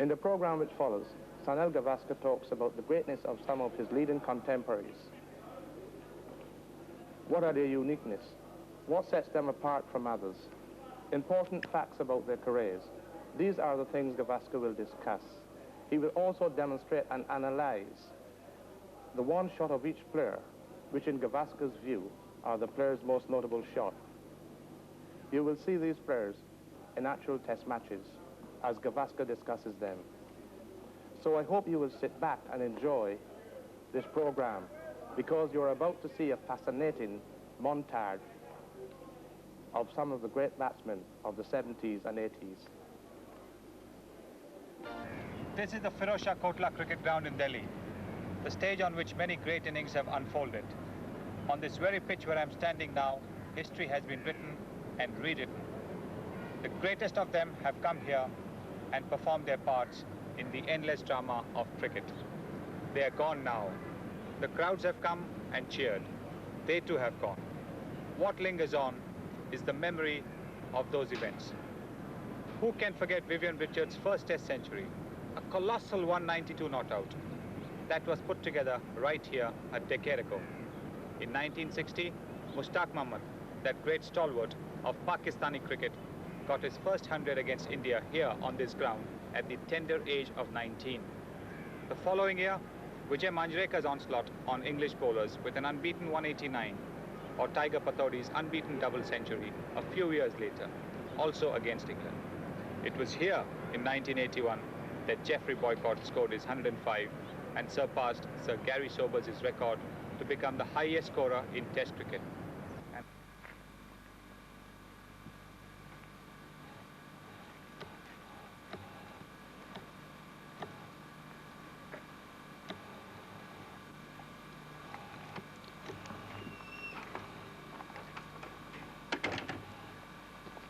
In the program which follows, Salle Gavaskar talks about the greatness of some of his leading contemporaries. What are their uniqueness? What sets them apart from others? Important facts about their careers. These are the things Gavaskar will discuss. He will also demonstrate and analyze the one shot of each player, which in Gavaskar's view are the player's most notable shot. You will see these players in actual test matches as Gavaskar discusses them. So I hope you will sit back and enjoy this program, because you're about to see a fascinating montage of some of the great batsmen of the 70s and 80s. This is the Firozshah Kotla cricket ground in Delhi, the stage on which many great innings have unfolded. On this very pitch where I'm standing now, history has been written and rewritten. The greatest of them have come here and performed their parts in the endless drama of cricket. They are gone now. The crowds have come and cheered. They too have gone. What lingers on is the memory of those events. Who can forget Vivian Richards' first Test century, a colossal 192 not out that was put together right here a decade ago. In 1960, Mushtaq Mohammad, that great stalwart of Pakistani cricket, got his first 100 against India here on this ground at the tender age of 19. The following year, Vijay Manjrekar's onslaught on English bowlers with an unbeaten 189, or Tiger Pataudi's unbeaten double century a few years later, also against England. It was here in 1981 that Geoffrey Boycott scored his 105 and surpassed Sir Gary Sobers' record to become the highest scorer in Test cricket.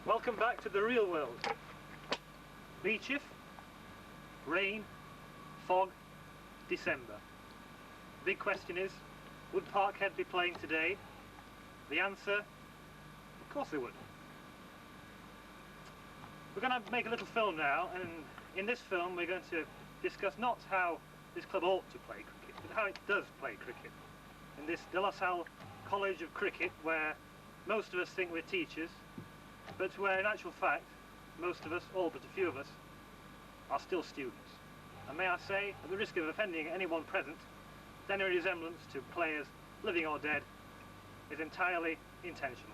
Welcome back to the real world. Beachiff, rain, fog, December. Big question is, would Parkhead be playing today? The answer, of course they would. We're going to make a little film now, and in this film we're going to discuss not how this club ought to play cricket, but how it does play cricket. In this De La Salle College of Cricket, where most of us think we're teachers, but where in actual fact, most of us, all but a few of us, are still students. And may I say, at the risk of offending anyone present, any resemblance to players, living or dead, is entirely intentional.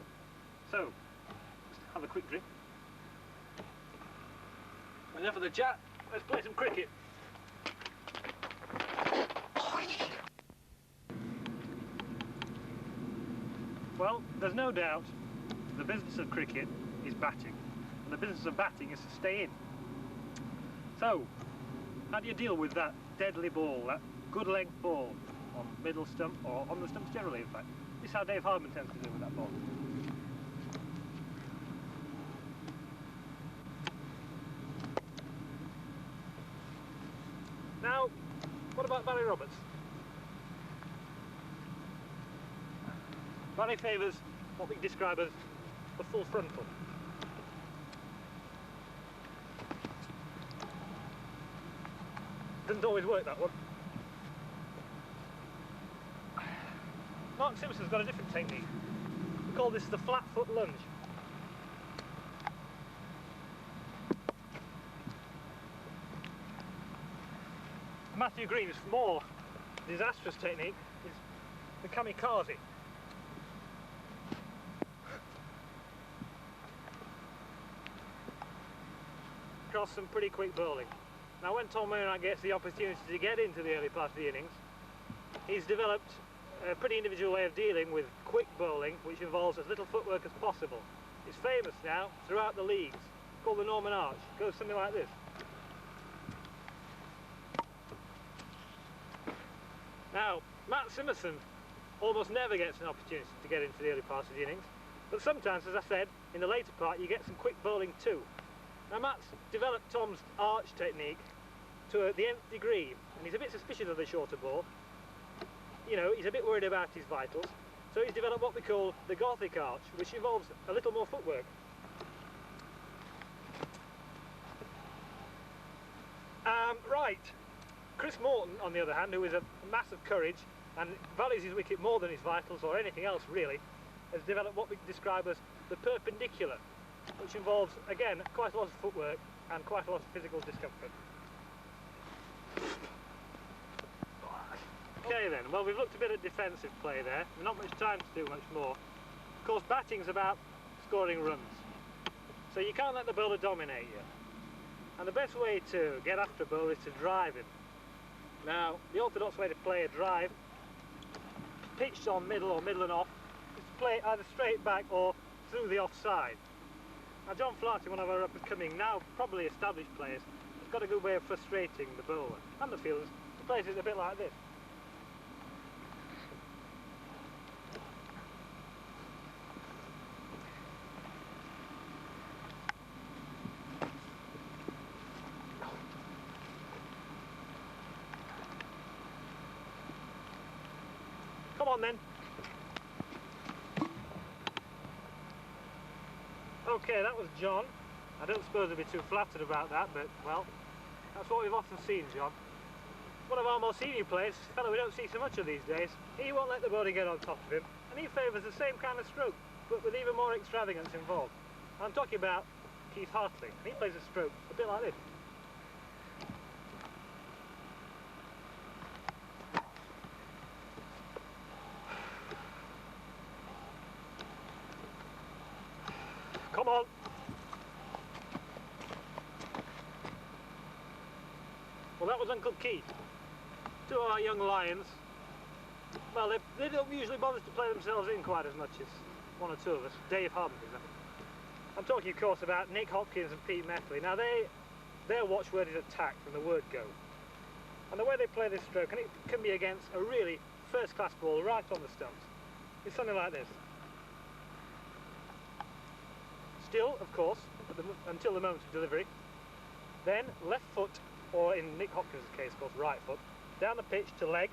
So, just have a quick drink. Enough of the chat, let's play some cricket. Well, there's no doubt the business of cricket is batting, and the business of batting is to stay in. So, how do you deal with that deadly ball, that good length ball on middle stump, or on the stumps generally in fact? This is how Dave Hardman tends to deal with that ball. Now, what about Barry Roberts? Barry favours what we describe as the full frontal. Doesn't always work, that one. Mark Simpson's got a different technique. We call this the flat foot lunge. Matthew Green's more disastrous technique is the kamikaze. Across some pretty quick bowling. Now when Tom Wainwright gets the opportunity to get into the early part of the innings, he's developed a pretty individual way of dealing with quick bowling, which involves as little footwork as possible. It's famous now throughout the leagues. It's called the Norman Arch. It goes something like this. Now, Matt Simerson almost never gets an opportunity to get into the early part of the innings, but sometimes, as I said, in the later part you get some quick bowling too. Now Matt's developed Tom's arch technique to the nth degree, and he's a bit suspicious of the shorter ball. You know, he's a bit worried about his vitals, so he's developed what we call the Gothic arch, which involves a little more footwork. Right. Chris Morton, on the other hand, who is a mass of courage and values his wicket more than his vitals or anything else really, has developed what we describe as the perpendicular, which involves, again, quite a lot of footwork and quite a lot of physical discomfort. Okay then, well, we've looked a bit at defensive play there. Not much time to do much more. Of course, batting's about scoring runs, so you can't let the bowler dominate you. And the best way to get after a bowler is to drive him. Now, the orthodox way to play a drive, pitched on middle or middle and off, is to play either straight back or through the offside. Now, John Flaherty, one of our up-and-coming, now probably established players, has got a good way of frustrating the bowler and the fielders. He plays it a bit like this. Come on then. Okay, that was John. I don't suppose I'd be too flattered about that, but, well, that's what we've often seen, John. One of our more senior players, a fellow we don't see so much of these days, he won't let the bowler get on top of him, and he favours the same kind of stroke, but with even more extravagance involved. I'm talking about Keith Hartley, and he plays a stroke a bit like this. Come on. Well, that was Uncle Keith. Two of our young lions. Well, they don't usually bother to play themselves in quite as much as one or two of us. Dave Hobson. I'm talking, of course, about Nick Hopkins and Pete Methley. Now, their watchword is attack from the word go. And the way they play this stroke, and it can be against a really first-class ball right on the stumps, is something like this. Still, of course, until the moment of delivery. Then left foot, or in Nick Hopkins' case, of course, right foot, down the pitch to leg,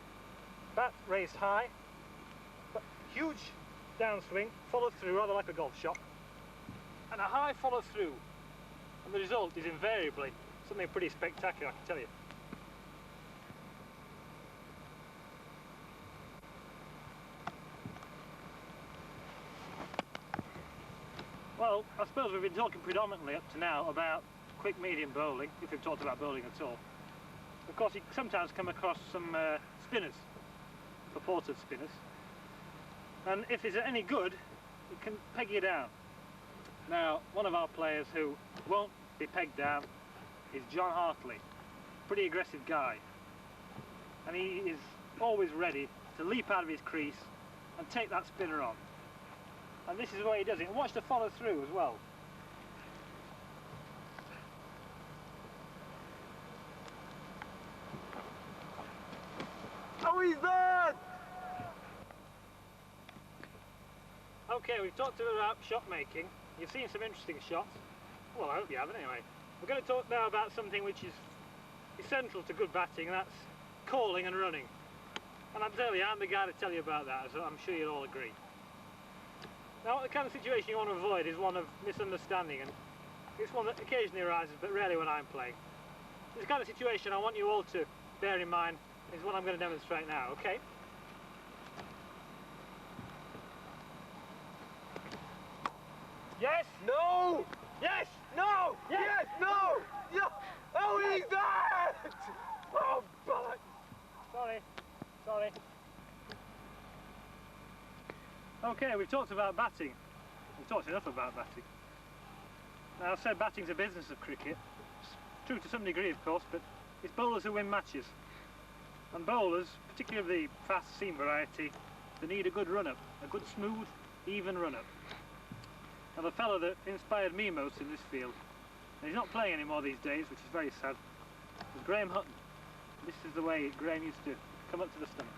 bat raised high, but huge downswing, followed through rather like a golf shot, and a high follow through. And the result is invariably something pretty spectacular, I can tell you. Well, I suppose we've been talking predominantly up to now about quick medium bowling, if we've talked about bowling at all. Of course, you sometimes come across some spinners, purported spinners, and if it's any good, it can peg you down. Now, one of our players who won't be pegged down is John Hartley, pretty aggressive guy, and he is always ready to leap out of his crease and take that spinner on. And this is the way he does it. And watch the follow through as well. Oh, he's there! Okay, we've talked about shot making. You've seen some interesting shots. Well, I hope you have anyway. We're going to talk now about something which is essential to good batting, and that's calling and running. And I'll tell you, I'm the guy to tell you about that, so I'm sure you'll all agree. Now, the kind of situation you want to avoid is one of misunderstanding, and it's one that occasionally arises, but rarely when I'm playing. This kind of situation I want you all to bear in mind is what I'm going to demonstrate now, okay? Yes! No! Yes! No! Yes! Yes! No! Yeah. Oh, he's that! Oh, bollocks! Sorry. Okay, we've talked about batting. We've talked enough about batting. Now, I've said batting's a business of cricket. It's true to some degree, of course, but it's bowlers who win matches. And bowlers, particularly of the fast seam variety, they need a good run-up, a good, smooth, even run-up. Now, the fellow that inspired me most in this field, and he's not playing anymore these days, which is very sad, was Graham Hutton. This is the way Graham used to come up to the stump.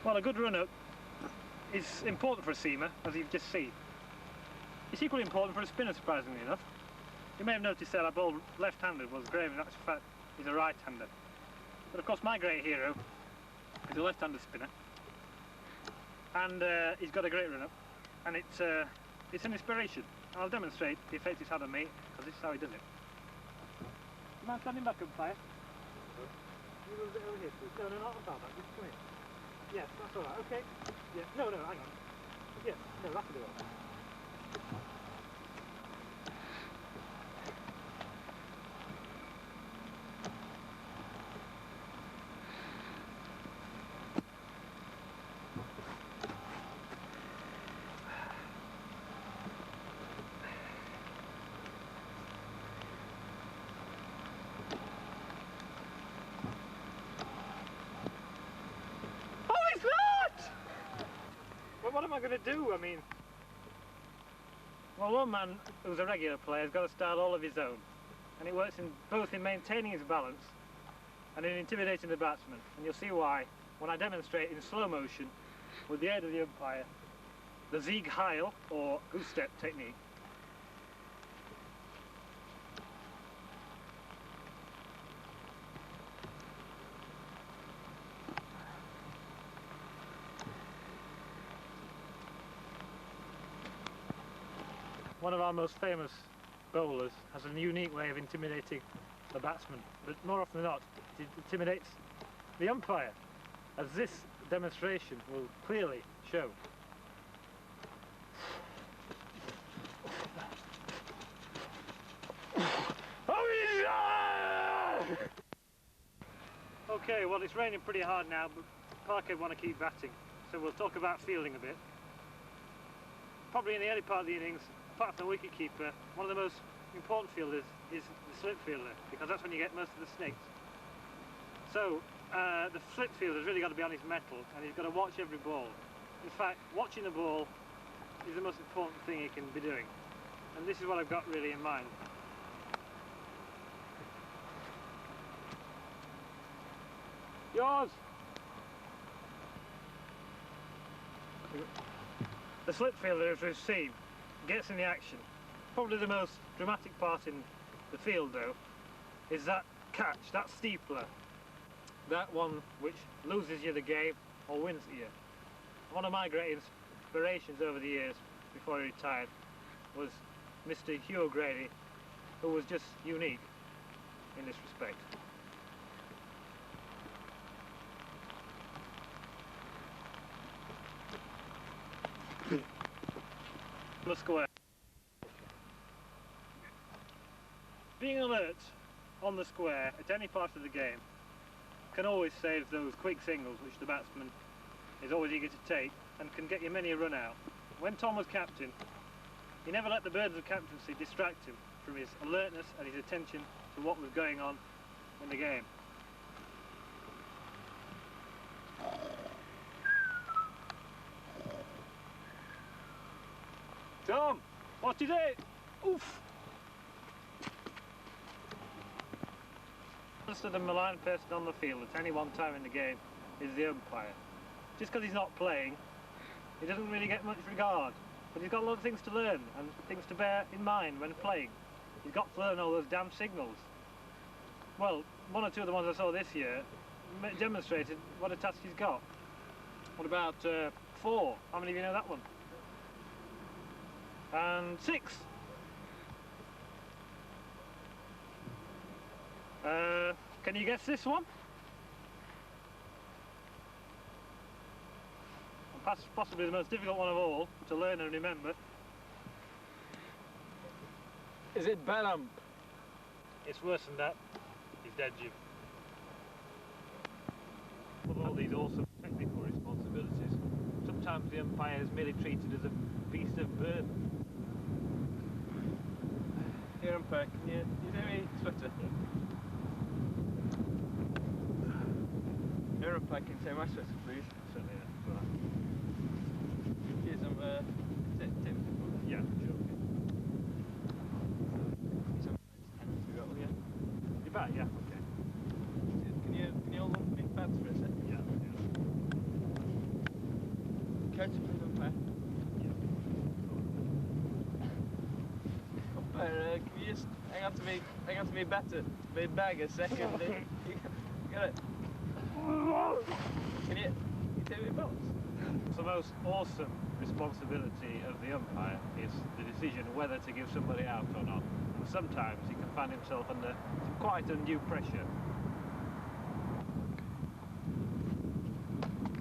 Well, a good run-up is important for a seamer, as you've just seen. It's equally important for a spinner, surprisingly enough. You may have noticed that I bowled left-handed, was Graham in actual fact he's a right-hander. But of course my great hero is a left-handed spinner, and he's got a great run-up, and it's an inspiration. And I'll demonstrate the effect it's had on me, because this is how he does it. You mind standing back, umpire? You move a bit over here, please. No, not about that, just come here. Yes, that's alright, okay. Yeah, no, hang on. Yes, no, that'll do all. What am I going to do? I mean, well, one man who's a regular player has got a style all of his own, and it works in both in maintaining his balance and in intimidating the batsman, and you'll see why when I demonstrate in slow motion with the aid of the umpire the Zieg Heil or goose step technique. One of our most famous bowlers has a unique way of intimidating the batsman, but more often than not, it intimidates the umpire, as this demonstration will clearly show. Okay, well it's raining pretty hard now, but Parker want to keep batting, so we'll talk about fielding a bit. Probably in the early part of the innings, apart from the wicket-keeper, one of the most important fielders is the slip fielder, because that's when you get most of the snicks. So, the slip fielder's really got to be on his mettle, and he's got to watch every ball. In fact, watching the ball is the most important thing he can be doing. And this is what I've got really in mind. Yours! The slip fielder, as we've seen, gets in the action. Probably the most dramatic part in the field, though, is that catch, that steepler, that one which loses you the game or wins you. One of my great inspirations over the years, before he retired, was Mr. Hugh O'Grady, who was just unique in this respect. The square. Being alert on the square at any part of the game can always save those quick singles which the batsman is always eager to take and can get you many a run out. When Tom was captain, he never let the burdens of captaincy distract him from his alertness and his attention to what was going on in the game. Tom, what is it? Oof! Most of the malign person on the field at any one time in the game is the umpire. Just because he's not playing, he doesn't really get much regard. But he's got a lot of things to learn and things to bear in mind when playing. He's got to learn all those damn signals. Well, one or two of the ones I saw this year demonstrated what a task he's got. What about 4? How many of you know that one? And 6. Can you guess this one? And possibly the most difficult one of all to learn and remember. Is it Benham? It's worse than that. He's dead, Jim. With all these awesome technical responsibilities, sometimes the umpire is merely treated as a beast of burden. Here, umpire, can you do me sweater? Here, umpire, can you take my sweater, please? Certainly, yeah. Here's Tim. Yeah, sure. You bet, yeah, okay. Can you hold on to me pads for a sec? Yeah. Coach, please, umpire. Yeah. umpire, can you just hang on to me better, my bag a second? You got it. Can you take me box? The most awesome responsibility of the umpire is the decision whether to give somebody out or not. And sometimes he can find himself under some quite undue pressure.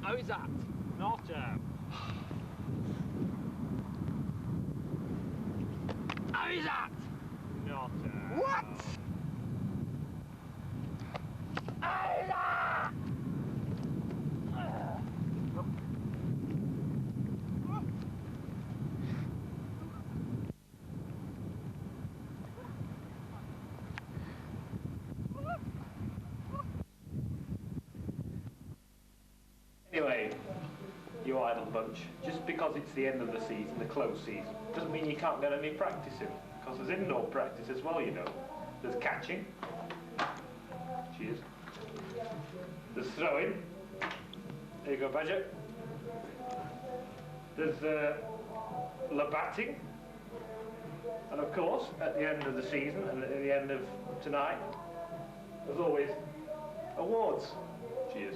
How is that? Not out. How is that? Not out. What? How is that? Anyway, you idle bunch, just because it's the end of the season, the close season, doesn't mean you can't get any practice in. Because there's indoor practice as well, you know. There's catching. Cheers. There's throwing. There you go, Badger. There's labatting. And of course, at the end of the season and at the end of tonight, there's always awards. Cheers.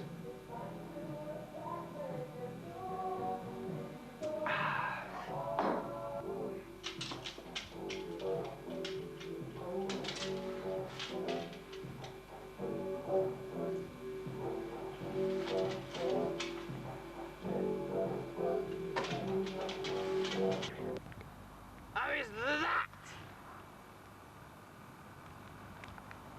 How is